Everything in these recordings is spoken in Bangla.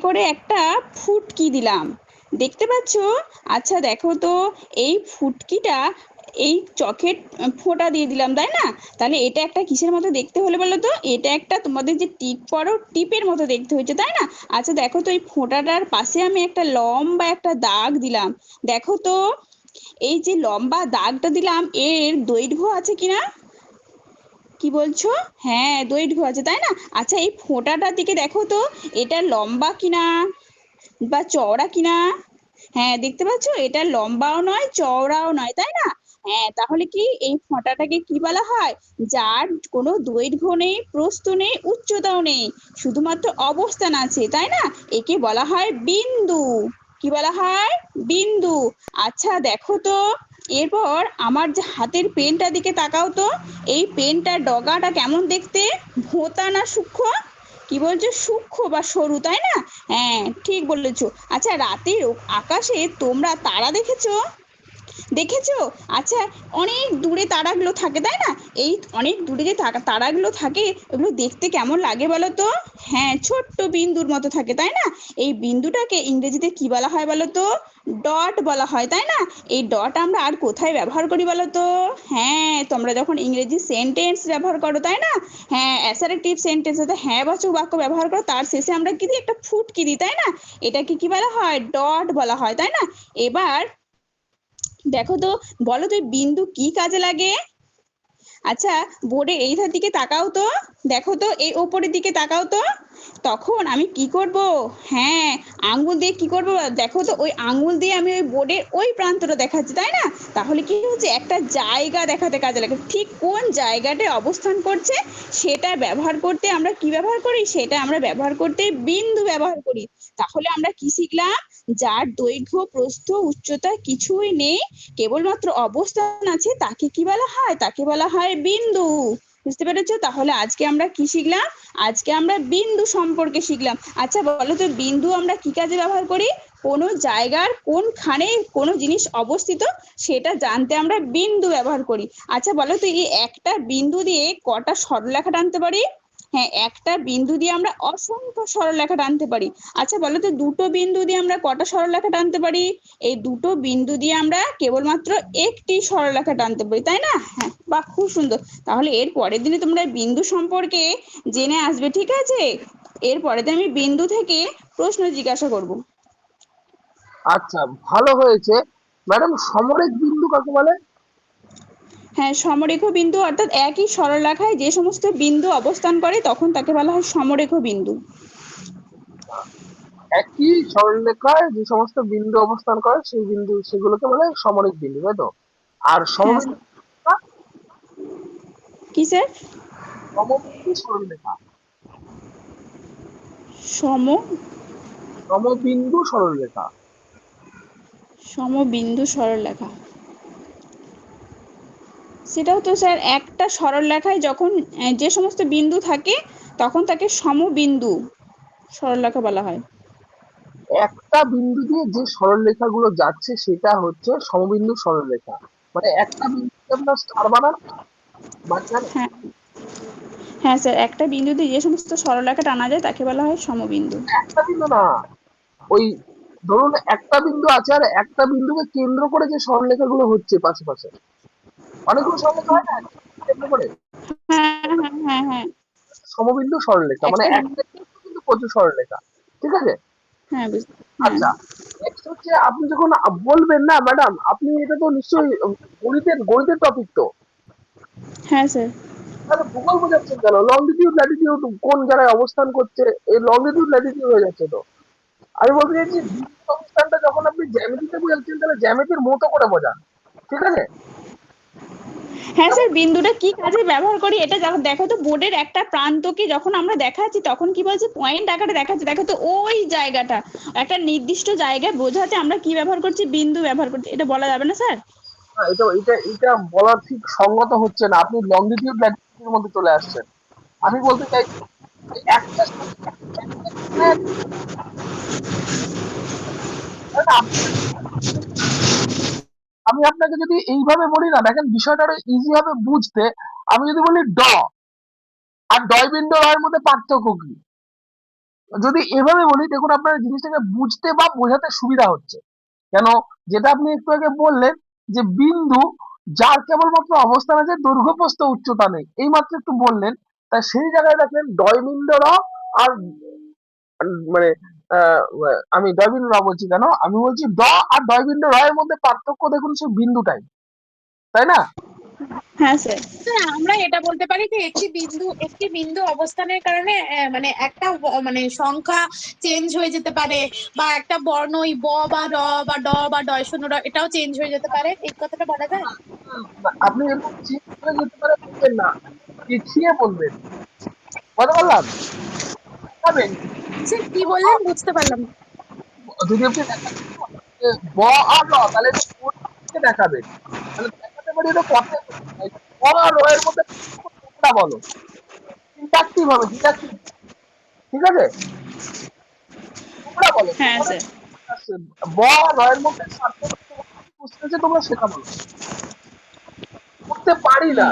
করে একটা ফুটকি দিলাম, দেখতে পাচ্ছ? আচ্ছা দেখো তো, এই ফুটকিটা এই চকের ফোঁটা দিয়ে দিলাম, তাই না? তাহলে এটা একটা কিসের মতো দেখতে হলো বলো তো? এটা একটা তোমাদের যে টিপ পরো টিপের মতো দেখতে হয়েছে, তাই না? আচ্ছা দেখো তো, এই ফোঁটাটার পাশে আমি একটা লম্বা একটা দাগ দিলাম, দেখো তো এই যে লম্বা দাগটা দিলাম এর দৈর্ঘ্য আছে কিনা? কি বলছো? হ্যাঁ, দৈর্ঘ্য আছে, তাই না? আচ্ছা এই ফোঁটাটার দিকে দেখো তো, এটা লম্বা কিনা বা চওড়া কিনা? হ্যাঁ, দেখতে পাচ্ছ? এটা লম্বাও নয়, চওড়াও নয়, তাই না? হ্যাঁ, তাহলে কি এই ফোঁটাটাকে কি বলা হয়? যার কোনো দৈর্ঘ্য নেই, প্রস্থ নেই, উচ্চতাও নেই, শুধুমাত্র অবস্থান আছে, তাই না? একে বলা হয় বিন্দু। কি বলা হয়? বিন্দু। আচ্ছা দেখো তো, এরপর আমার যে হাতের পেনটার দিকে তাকাও তো, এই পেনটার ডগাটা কেমন দেখতে? ভোঁতা না সূক্ষ্ম? কি বলছো? সূক্ষ্ম বা সরু, তাই না? হ্যাঁ, ঠিক বলেছো। আচ্ছা রাতের আকাশে তোমরা তারা দেখেছো? দেখেছো? আচ্ছা, অনেক দূরে তারাগুলো থাকে, তাই না? এই অনেক দূরে যে তারাগুলো থাকে, ওগুলো দেখতে কেমন লাগে বলো তো? হ্যাঁ, ছোট্ট বিন্দুর মতো থাকে, তাই না? এই বিন্দুটাকে ইংরেজিতে কি বলা হয় বলো তো? ডট বলা হয়, তাই না? এই ডট আমরা আর কোথায় ব্যবহার করি বলো তো? হ্যাঁ, তোমরা যখন ইংরেজি সেন্টেন্স ব্যবহার করো, তাই না? হ্যাঁ, অ্যাসারেটিভ সেন্টেন্স অর্থাৎ হ্যাঁ বাচক বাক্য ব্যবহার করো, তার শেষে আমরা কি দিই? একটা ফুটকি দিই, তাই না? এটাকে কি বলা হয়? ডট বলা হয়, তাই না? এবার দেখো তো, বলো তো বিন্দু কি কাজে লাগে? আচ্ছা, বোর্ডের এই ধার দিকে তাকাও তো, দেখো তো এই ওপরের দিকে তাকাও তো, তখন আমি কি করব? হ্যাঁ, আঙ্গুল দিয়ে কি করব? দেখো তো, ওই আঙ্গুল দিয়ে আমি ওই বোর্ডের ওই প্রান্তটা দেখাচ্ছি, তাই না? তাহলে কি হচ্ছে? একটা জায়গা দেখাতে কাজে লাগে, ঠিক কোন জায়গাটায় অবস্থান করছে সেটা ব্যবহার করতে আমরা কি ব্যবহার করি? সেটা আমরা ব্যবহার করতে বিন্দু ব্যবহার করি। তাহলে আমরা কি শিখলাম? যার দৈর্ঘ্য, প্রস্থ, উচ্চতা কিছুই নেই, কেবলমাত্র অবস্থান আছে, তাকে কি বলা হয়? তাকে বলা হয় বিন্দু। বুঝতে পেরেছো? তাহলে আজকে আমরা কি শিখলাম? আজকে আমরা বিন্দু সম্পর্কে শিখলাম। আচ্ছা বলো তো, বিন্দু আমরা কি কাজে ব্যবহার করি? কোনো জায়গার কোনখানে কোনো জিনিস অবস্থিত সেটা জানতে আমরা বিন্দু ব্যবহার করি। আচ্ছা বলো তো, এই একটা বিন্দু দিয়ে কটা সরলরেখা টানতে পারি? হ্যাঁ, একটা বিন্দু দিয়ে আমরা অসংখ্য সরলরেখা টানতে পারি। আচ্ছা বলো তো, দুটো বিন্দু দিয়ে আমরা কটা সরলরেখা টানতে পারি? এই দুটো বিন্দু দিয়ে আমরা কেবলমাত্র একটি সরলরেখা টানতে পারি, তাই না? হ্যাঁ, বাহ, খুব সুন্দর। তাহলে এর পরের দিনে তোমরা বিন্দু সম্পর্কে জেনে আসবে, ঠিক আছে? এর পরের দিন আমি বিন্দু থেকে প্রশ্ন জিজ্ঞাসা করব। আচ্ছা, ভালো হয়েছে। ম্যাডাম, সমরেখ বিন্দু কাকে বলে? হ্যাঁ, সমরেখ বিন্দু অর্থাৎ একই সরলরেখায় যে সমস্ত বিন্দু অবস্থান করে তখন তাকে বলা হয় সমরেখ বিন্দু। একই সরলরেখায় যে সমস্ত বিন্দু অবস্থান করে সেই বিন্দু সেগুলোকে বলে সমরেখ বিন্দু, তাই তো? আর হ্যাঁ সমবিন্দু? স্যার। কি স্যার? সমবিন্দু সরলরেখা। সম সমবিন্দু সরলরেখা। সমবিন্দু সরলরেখা, সেটাও তো স্যার একটা সরলরেখায় যখন যে সমস্ত বিন্দু থাকে তখন তাকে সমবিন্দু সরলরেখা বলা হয়। একটা বিন্দু দিয়ে যে সরলরেখা গুলো যাচ্ছে সেটা হচ্ছে সমবিন্দু সরলরেখা। মানে একটা বিন্দুতে আপনার স্টার বানান মাঝখানে। হ্যাঁ, হ্যাঁ স্যার, একটা বিন্দুতে যে সমস্ত সরলরেখা টানা যায় তাকে বলা হয় সমবিন্দু। একটা বিন্দু না, ওই ধরুন একটা বিন্দু আছে আর একটা বিন্দুকে কেন্দ্র করে যে সরলরেখা গুলো হচ্ছে পাশে পাশে, অনেকগুলো সরলরেখা হয় না কেন্দ্র করে, হ্যাঁ, হ্যাঁ, হ্যাঁ, হ্যাঁ। সমবিন্দু সরলরেখা মানে একটা একটা বিন্দু কিন্তু প্রচুর সরলরেখা। ঠিক আছে। হ্যাঁ, হ্যাঁ, আচ্ছা, নেক্সট হচ্ছে আপনি যখন বলবেন না ম্যাডাম, আপনি এটা তো নিশ্চয়ই গণিতের গণিতের টপিক তো, হ্যাঁ স্যার। তাহলে ভূগোল বোঝাচ্ছেন কেন? লংজিটিউড ল্যাটিটিউড কোন জায়গায় অবস্থান করছে, এই লংজিটিউড ল্যাটিটিউড হয়ে যাচ্ছে তো। আমি বলতে চাইছি বিন্দুর অবস্থানটা যখন আপনি জ্যামিতিতে বোঝাচ্ছেন তাহলে জ্যামিতির মতো করে বোঝান। ঠিক আছে। হ্যাঁ যেমন স্যার, বিন্দুটা কি কাজে ব্যবহার করি এটা যখন দেখো তো, বোর্ডের একটা প্রান্তকে যখন আমরা দেখাচ্ছি তখন কি বলছে? পয়েন্ট আকারে দেখাচ্ছি, দেখো তো ওই জায়গাটা একটা নির্দিষ্ট জায়গায় বোঝাতে আমরা কি ব্যবহার করছি? বিন্দু ব্যবহার করছি। এটা বলা যাবে না স্যার? না, এটা এটা এটা বলা ঠিক সঙ্গত হচ্ছে না, আপনি লংজিটিউড ল্যাটিটিউডের মধ্যে চলে আসছেন। আমি বলতে চাইছি যে একটা আমি আপনাকে যদি এইভাবে বলি না, দেখেন বিষয়টা আরো ইজি হবে বুঝতে। আমি যদি বলি ড আর ডয় বিন্দু এর মধ্যে পার্থক্য কি? যদি এভাবে বলি, দেখুন আপনার জিনিসটাকে বুঝতে বা বোঝাতে সুবিধা হচ্ছে। কেন? যেটা আপনি একটু আগে বললেন যে বিন্দু যার কেবলমাত্র অবস্থান আছে, দৈর্ঘ্য প্রস্থ উচ্চতা নেই, এই মাত্র একটু বললেন। তা সেই জায়গায় দেখেন ডয়বিন্দু র আর মানে আমি ডয়বিন্দু র বলছি কেন, আমি বলছি ড আর ডয়বিন্দু র এর মধ্যে পার্থক্য দেখুন সেই বিন্দুটাই, তাই না? হ্যাঁ স্যার। হ্যাঁ, আমরা এটা বলতে পারি যে একটি বিন্দু অবস্থানের কারণে মানে একটা মানে সংখ্যা চেঞ্জ হয়ে যেতে পারে, বা একটা বর্ণ ওই ব বা র বা ড বা ডয় শূন্য র এটাও চেঞ্জ হয়ে যেতে পারে, এই কথাটা বলা যায়। আপনি এরকম চেঞ্জ করে যেতে পারে বলবেন না, দেখিয়ে বলবেন। বুঝতে পারলাম? দেখাবেন। স্যার কি বললেন বুঝতে পারলাম না। যদি আপনি দেখাবেন যে ব আর র, তাহলে এটা কোন দিকে দেখাবেন? তাহলে দেখাতে পারি এটা কথায় বলতে পারি। ব আর র এর মধ্যে তোমরা বলো, ইন্টারঅ্যাক্টিভ হবে, ডিডাকটিভ, ঠিক আছে? তোমরা বলো, হ্যাঁ তোমাদের স্যার। ব আর র এর মধ্যে পার্থক্য তোমাদের কি বুঝতে হচ্ছে, তোমরা সেটা বলো। করতে পারি না।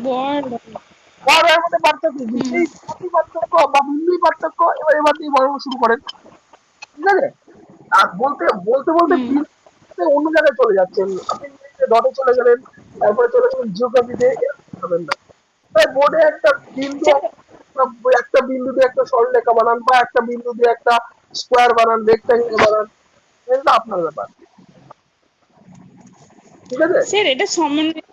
বর। ব আর র এর মধ্যে পার্থক্য কি? হুম। সেই জাতি পার্থক্য বা বিন্দুই পার্থক্য। এবার দিয়ে বড় শুরু করেন, ঠিক আছে? আর বলতে বলতে বলতে হুম। বিন্দুতে অন্য জায়গায় চলে যাচ্ছেন, আপনি ডটে চলে গেলেন, তারপরে চলে গেলেন জিওগ্রাফিতে, হবেন না। তাই বোর্ডে একটা বিন্দু, স্যার একটা বিন্দু দিয়ে একটা সরলরেখা বানান, বা একটা বিন্দু দিয়ে একটা স্কোয়ার বানান, রেক্টাঙ্গেল বানান, এটা আপনার ব্যাপার, ঠিক আছে? স্যার এটা সমন্বয়